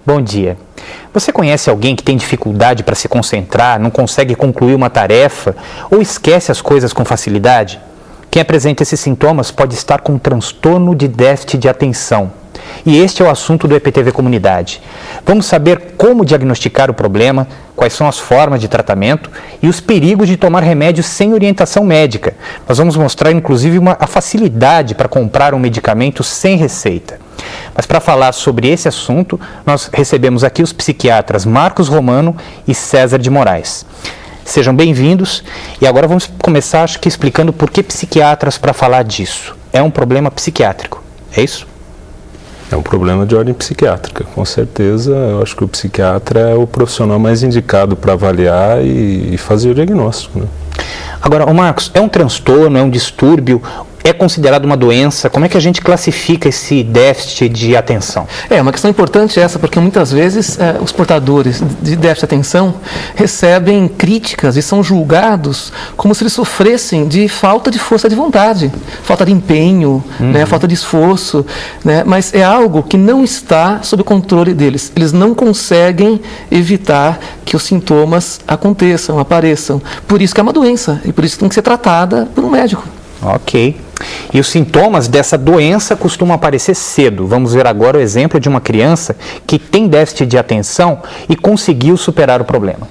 Bom dia. Você conhece alguém que tem dificuldade para se concentrar, não consegue concluir uma tarefa ou esquece as coisas com facilidade? Quem apresenta esses sintomas pode estar com um transtorno de déficit de atenção. E este é o assunto do EPTV Comunidade. Vamos saber como diagnosticar o problema, quais são as formas de tratamento e os perigos de tomar remédios sem orientação médica. Nós vamos mostrar, inclusive, a facilidade para comprar um medicamento sem receita. Mas para falar sobre esse assunto, nós recebemos aqui os psiquiatras Marcos Romano e César de Moraes. Sejam bem-vindos e agora vamos começar, acho que, explicando por que psiquiatras para falar disso. É um problema psiquiátrico, é isso? É um problema de ordem psiquiátrica, com certeza. Eu acho que o psiquiatra é o profissional mais indicado para avaliar e fazer o diagnóstico, né? Agora, Marcos, é um transtorno, é um distúrbio? É considerado uma doença? Como é que a gente classifica esse déficit de atenção? É uma questão importante essa, porque muitas vezes os portadores de déficit de atenção recebem críticas e são julgados como se eles sofressem de falta de força de vontade, falta de empenho, né, falta de esforço, né, mas é algo que não está sob o controle deles. Eles não conseguem evitar que os sintomas aconteçam, apareçam. Por isso que é uma doença e por isso que tem que ser tratada por um médico. Ok. E os sintomas dessa doença costumam aparecer cedo. Vamos ver agora o exemplo de uma criança que tem déficit de atenção e conseguiu superar o problema.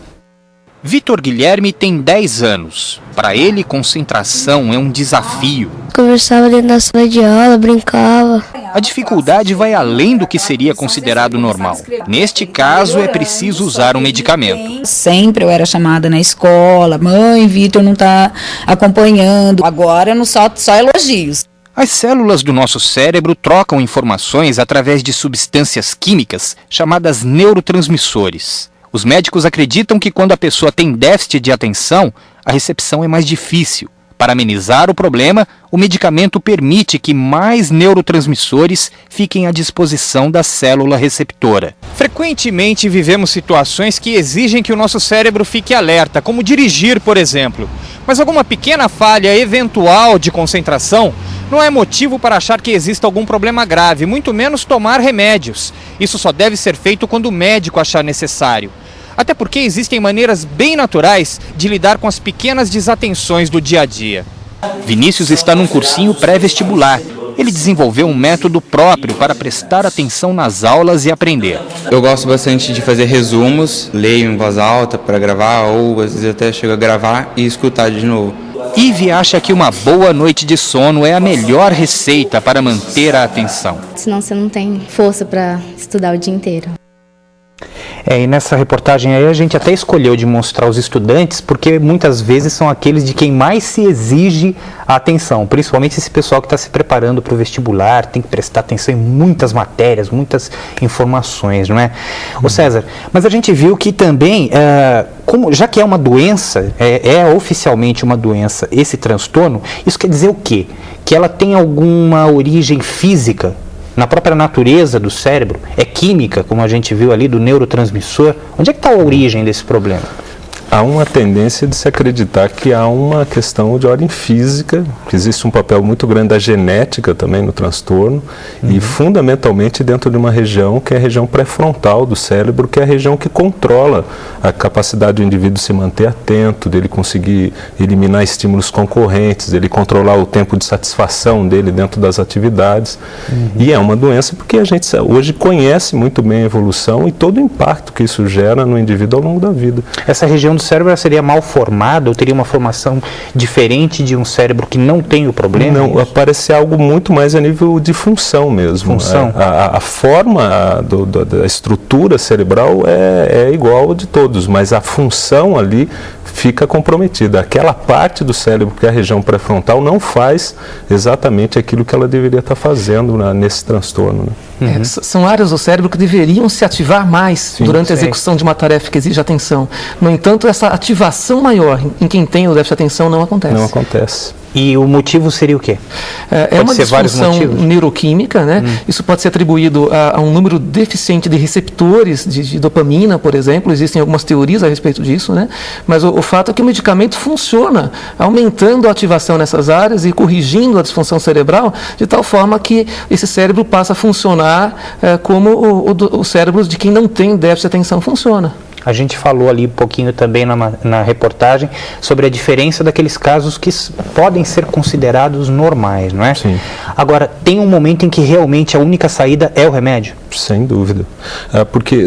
Vitor Guilherme tem 10 anos. Para ele, concentração é um desafio. Conversava dentro da sala de aula, brincava. A dificuldade vai além do que seria considerado normal. Neste caso, é preciso usar um medicamento. Sempre eu era chamada na escola, mãe, Vitor não está acompanhando. Agora não só elogios. As células do nosso cérebro trocam informações através de substâncias químicas chamadas neurotransmissores. Os médicos acreditam que quando a pessoa tem déficit de atenção, a recepção é mais difícil. Para amenizar o problema, o medicamento permite que mais neurotransmissores fiquem à disposição da célula receptora. Frequentemente vivemos situações que exigem que o nosso cérebro fique alerta, como dirigir, por exemplo. Mas alguma pequena falha eventual de concentração não é motivo para achar que exista algum problema grave, muito menos tomar remédios. Isso só deve ser feito quando o médico achar necessário. Até porque existem maneiras bem naturais de lidar com as pequenas desatenções do dia a dia. Vinícius está num cursinho pré-vestibular. Ele desenvolveu um método próprio para prestar atenção nas aulas e aprender. Eu gosto bastante de fazer resumos, leio em voz alta para gravar ou às vezes até chego a gravar e escutar de novo. Ivy acha que uma boa noite de sono é a melhor receita para manter a atenção. Senão você não tem força para estudar o dia inteiro. E nessa reportagem aí a gente até escolheu de mostrar os estudantes porque muitas vezes são aqueles de quem mais se exige a atenção, principalmente esse pessoal que está se preparando para o vestibular, tem que prestar atenção em muitas matérias, muitas informações, não é? Ô César, mas a gente viu que também, já que é uma doença, é oficialmente uma doença esse transtorno, isso quer dizer o quê? Que ela tem alguma origem física? Na própria natureza do cérebro, é química, como a gente viu ali, do neurotransmissor. Onde é que está a origem desse problema? Há uma tendência de se acreditar que há uma questão de ordem física, que existe um papel muito grande da genética também no transtorno, e fundamentalmente dentro de uma região que é a região pré-frontal do cérebro, que é a região que controla a capacidade do indivíduo se manter atento, dele conseguir eliminar estímulos concorrentes, dele controlar o tempo de satisfação dele dentro das atividades. E é uma doença porque a gente hoje conhece muito bem a evolução e todo o impacto que isso gera no indivíduo ao longo da vida. Essa região do cérebro seria mal formada ou teria uma formação diferente de um cérebro que não tem o problema? Não, parece algo muito mais a nível de função mesmo. Função. A forma da estrutura cerebral é igual de todos, mas a função ali fica comprometida. Aquela parte do cérebro que é a região pré-frontal não faz exatamente aquilo que ela deveria estar fazendo nesse transtorno, né? São áreas do cérebro que deveriam se ativar mais durante a execução de uma tarefa que exige atenção. No entanto, essa ativação maior em quem tem o déficit de atenção não acontece. Não acontece. E o motivo seria o quê? É uma disfunção neuroquímica, né? Isso pode ser atribuído a um número deficiente de receptores de dopamina, por exemplo. Existem algumas teorias a respeito disso, né? Mas o fato é que o medicamento funciona, aumentando a ativação nessas áreas e corrigindo a disfunção cerebral, de tal forma que esse cérebro passa a funcionar como o cérebro de quem não tem déficit de atenção funciona. A gente falou ali um pouquinho também na reportagem sobre a diferença daqueles casos que podem ser considerados normais, não é? Sim. Agora, tem um momento em que realmente a única saída é o remédio? Sem dúvida. Porque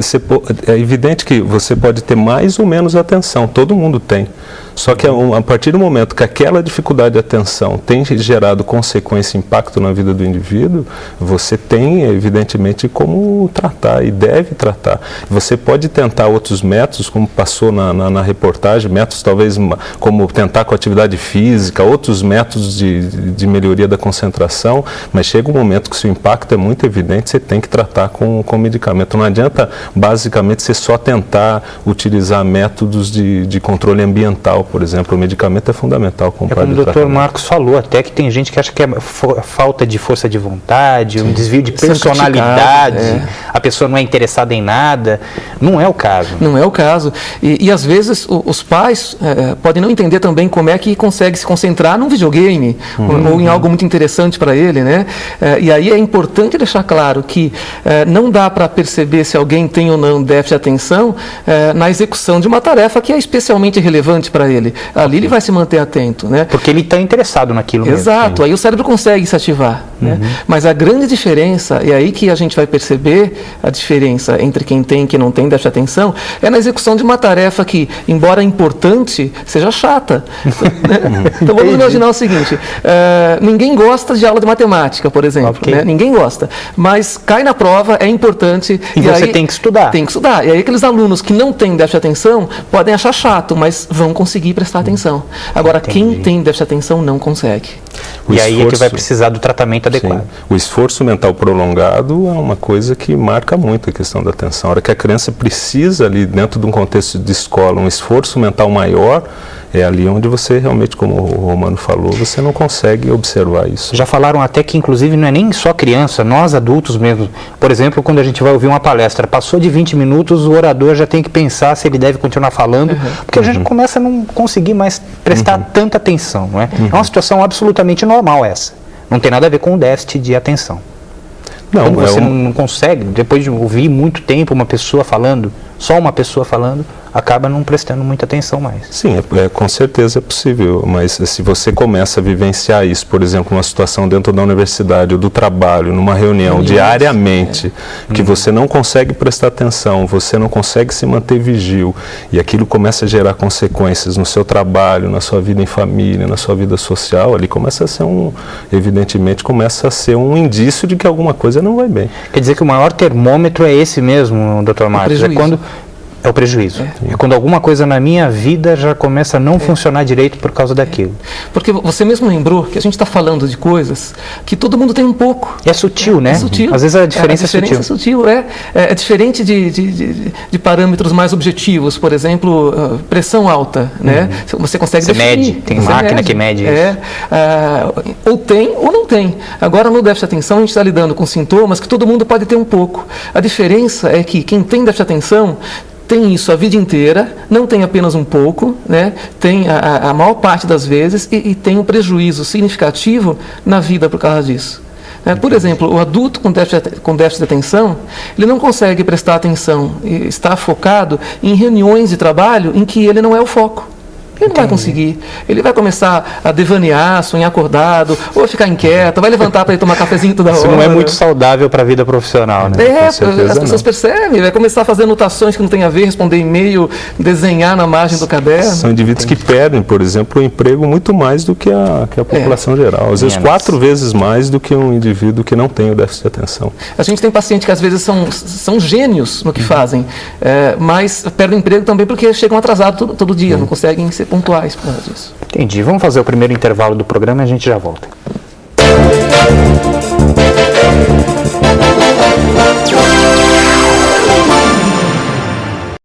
é evidente que você pode ter mais ou menos atenção, todo mundo tem. Só que a partir do momento que aquela dificuldade de atenção tem gerado consequência e impacto na vida do indivíduo, você tem, evidentemente, como tratar e deve tratar. Você pode tentar outros métodos, como passou na reportagem, métodos talvez como tentar com atividade física, outros métodos de melhoria da concentração, mas chega um momento que se o impacto é muito evidente, você tem que tratar com medicamento. Não adianta, basicamente, você só tentar utilizar métodos de controle ambiental, por exemplo. O medicamento é fundamental como como o Dr. Marcos falou, até que tem gente que acha que é falta de força de vontade, um desvio de personalidade, a pessoa não é interessada em nada. Não é o caso. Não é o caso. E às vezes os pais podem não entender também como é que consegue se concentrar num videogame ou em algo muito interessante para ele, né? E aí é importante deixar claro que não dá para perceber se alguém tem ou não déficit de atenção na execução de uma tarefa que é especialmente relevante para ele. Ali ele vai se manter atento, né? Porque ele está interessado naquilo mesmo. Exato, aí o cérebro consegue se ativar, né? Mas a grande diferença, e aí que a gente vai perceber a diferença entre quem tem e quem não tem déficit de atenção, é na execução de uma tarefa que, embora importante, seja chata. Né? Então vamos imaginar o seguinte, ninguém gosta de aula de matemática, por exemplo, né? Ninguém gosta, mas cai na prova, é importante. E você tem que estudar. Tem que estudar. E aí aqueles alunos que não têm déficit de atenção podem achar chato, mas vão conseguir prestar atenção. Agora, quem tem déficit de atenção não consegue. E aí é que vai precisar do tratamento adequado. Sim. O esforço mental prolongado é uma coisa que marca muito a questão da atenção. A hora que a criança precisa, ali dentro de um contexto de escola, um esforço mental maior, é ali onde você realmente, como o Romano falou, você não consegue observar isso. Já falaram até que, inclusive, não é nem só criança, nós adultos mesmo. Por exemplo, quando a gente vai ouvir uma palestra, passou de 20 minutos, o orador já tem que pensar se ele deve continuar falando, porque a gente começa a não conseguir mais prestar tanta atenção, não é? É uma situação absolutamente normal essa. Não tem nada a ver com o déficit de atenção. Não, quando você não consegue, depois de ouvir muito tempo uma pessoa falando, só uma pessoa falando, acaba não prestando muita atenção mais. Sim, com certeza é possível, mas se você começa a vivenciar isso, por exemplo, numa situação dentro da universidade ou do trabalho, numa reunião diariamente, que você não consegue prestar atenção, você não consegue se manter vigil, e aquilo começa a gerar consequências no seu trabalho, na sua vida em família, na sua vida social, ali começa a ser evidentemente começa a ser um indício de que alguma coisa não vai bem. Quer dizer que o maior termômetro é esse mesmo, Dr. Marcos, é o prejuízo. É quando alguma coisa na minha vida já começa a não funcionar direito por causa daquilo. Porque você mesmo lembrou que a gente está falando de coisas que todo mundo tem um pouco. É sutil, né? É sutil. Às vezes a diferença é sutil. É diferente de parâmetros mais objetivos, por exemplo, pressão alta, né? Você consegue definir. Mede, tem máquina que mede isso. Ou tem ou não tem. Agora no déficit de atenção a gente está lidando com sintomas que todo mundo pode ter um pouco. A diferença é que quem tem déficit de atenção tem isso a vida inteira, não tem apenas um pouco, né? Tem a maior parte das vezes e tem um prejuízo significativo na vida por causa disso. Por exemplo, o adulto com déficit de atenção, ele não consegue prestar atenção e está focado em reuniões de trabalho em que ele não é o foco. Ele não vai conseguir. Ele vai começar a devanear, sonhar acordado, ou ficar inquieto, vai levantar para ir tomar cafezinho toda hora. Isso não é muito saudável para a vida profissional, né? As pessoas percebem, vai começar a fazer anotações que não tem a ver, responder e-mail, desenhar na margem do caderno. São indivíduos que perdem, por exemplo, o emprego muito mais do que a população geral. Às vezes 4 vezes mais do que um indivíduo que não tem o déficit de atenção. A gente tem pacientes que às vezes são gênios no que fazem, mas perdem o emprego também porque chegam atrasados todo dia, não conseguem ser pontuais por causa disso. Entendi. Vamos fazer o primeiro intervalo do programa e a gente já volta.